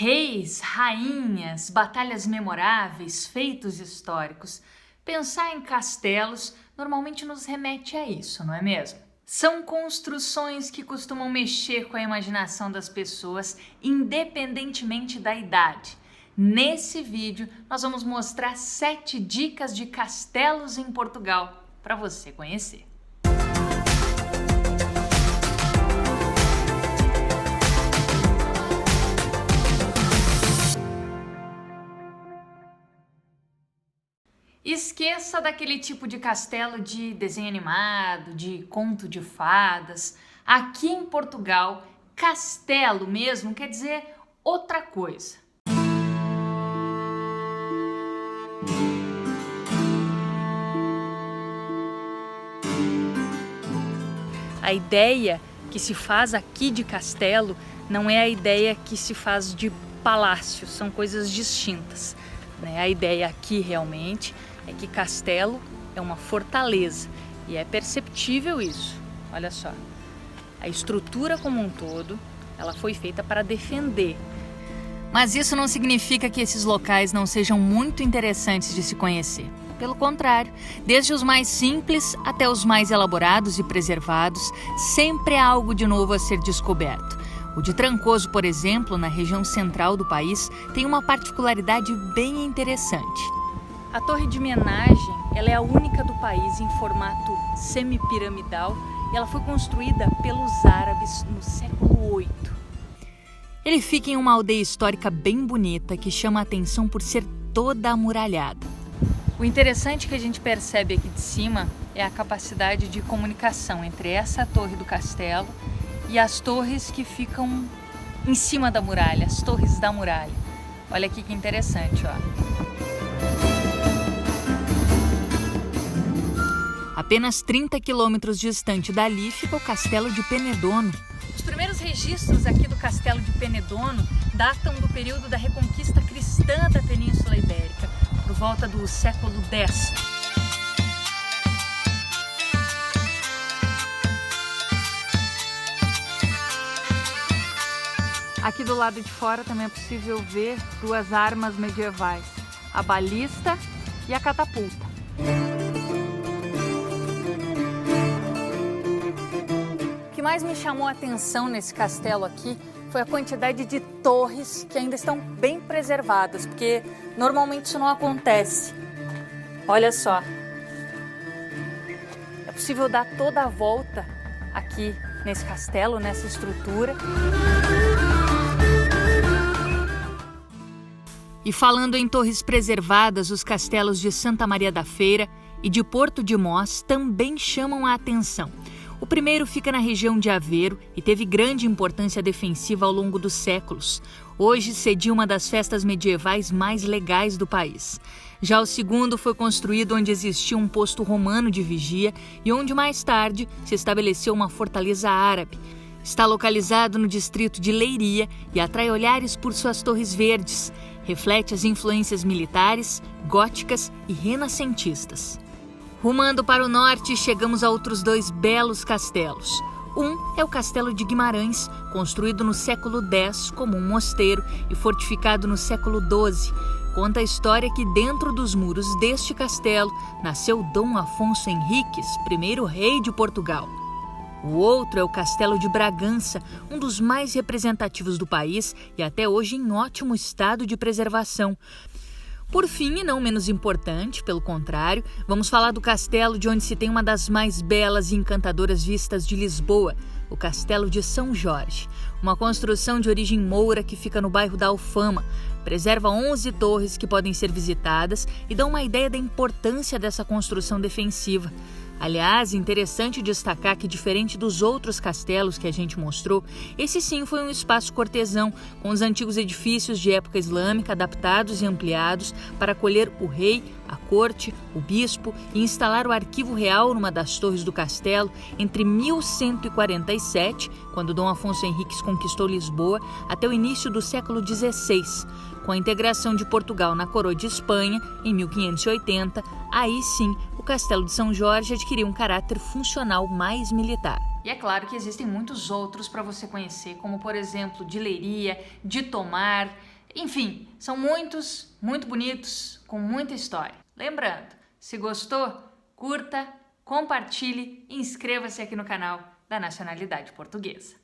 Reis, rainhas, batalhas memoráveis, feitos históricos. Pensar em castelos normalmente nos remete a isso, não é mesmo? São construções que costumam mexer com a imaginação das pessoas, independentemente da idade. Nesse vídeo, nós vamos mostrar 7 dicas de castelos em Portugal para você conhecer. Esqueça daquele tipo de castelo de desenho animado, de conto de fadas. Aqui em Portugal, castelo mesmo quer dizer outra coisa. A ideia que se faz aqui de castelo não é a ideia que se faz de palácio, são coisas distintas, né? A ideia aqui realmente é que castelo é uma fortaleza e é perceptível isso. Olha só, a estrutura como um todo, ela foi feita para defender. Mas isso não significa que esses locais não sejam muito interessantes de se conhecer. Pelo contrário, desde os mais simples até os mais elaborados e preservados, sempre há algo de novo a ser descoberto. O de Trancoso, por exemplo, na região central do país, tem uma particularidade bem interessante. A Torre de Menagem, ela é a única do país em formato semipiramidal e ela foi construída pelos árabes no século VIII. Ele fica em uma aldeia histórica bem bonita que chama a atenção por ser toda amuralhada. O interessante que a gente percebe aqui de cima é a capacidade de comunicação entre essa torre do castelo e as torres que ficam em cima da muralha, as torres da muralha. Olha aqui que interessante, ó. Apenas 30 quilômetros distante dali fica o Castelo de Penedono. Os primeiros registros aqui do Castelo de Penedono datam do período da Reconquista Cristã da Península Ibérica, por volta do século X. Aqui do lado de fora também é possível ver 2 armas medievais, a balista e a catapulta. O que mais me chamou a atenção nesse castelo aqui foi a quantidade de torres que ainda estão bem preservadas, porque normalmente isso não acontece. Olha só, é possível dar toda a volta aqui nesse castelo, nessa estrutura. E falando em torres preservadas, os castelos de Santa Maria da Feira e de Porto de Mós também chamam a atenção. O primeiro fica na região de Aveiro e teve grande importância defensiva ao longo dos séculos. Hoje cedia uma das festas medievais mais legais do país. Já o segundo foi construído onde existia um posto romano de vigia e onde mais tarde se estabeleceu uma fortaleza árabe. Está localizado no distrito de Leiria e atrai olhares por suas torres verdes. Reflete as influências militares, góticas e renascentistas. Rumando para o norte, chegamos a outros 2 belos castelos. Um é o Castelo de Guimarães, construído no século X como um mosteiro e fortificado no século XII. Conta a história que dentro dos muros deste castelo nasceu Dom Afonso Henriques, primeiro rei de Portugal. O outro é o Castelo de Bragança, um dos mais representativos do país e até hoje em ótimo estado de preservação. Por fim, e não menos importante, pelo contrário, vamos falar do castelo de onde se tem uma das mais belas e encantadoras vistas de Lisboa, o Castelo de São Jorge. Uma construção de origem moura que fica no bairro da Alfama. Preserva 11 torres que podem ser visitadas e dá uma ideia da importância dessa construção defensiva. Aliás, interessante destacar que, diferente dos outros castelos que a gente mostrou, esse sim foi um espaço cortesão, com os antigos edifícios de época islâmica adaptados e ampliados para acolher o rei, a corte, o bispo e instalar o arquivo real numa das torres do castelo entre 1147, quando Dom Afonso Henriques conquistou Lisboa, até o início do século XVI. Com a integração de Portugal na coroa de Espanha, em 1580, aí sim o Castelo de São Jorge adquiriu um caráter funcional mais militar. E é claro que existem muitos outros para você conhecer, como por exemplo de Leiria, de Tomar, Enfim, são muitos, muito bonitos, com muita história. Lembrando, se gostou, curta, compartilhe e inscreva-se aqui no canal da Nacionalidade Portuguesa.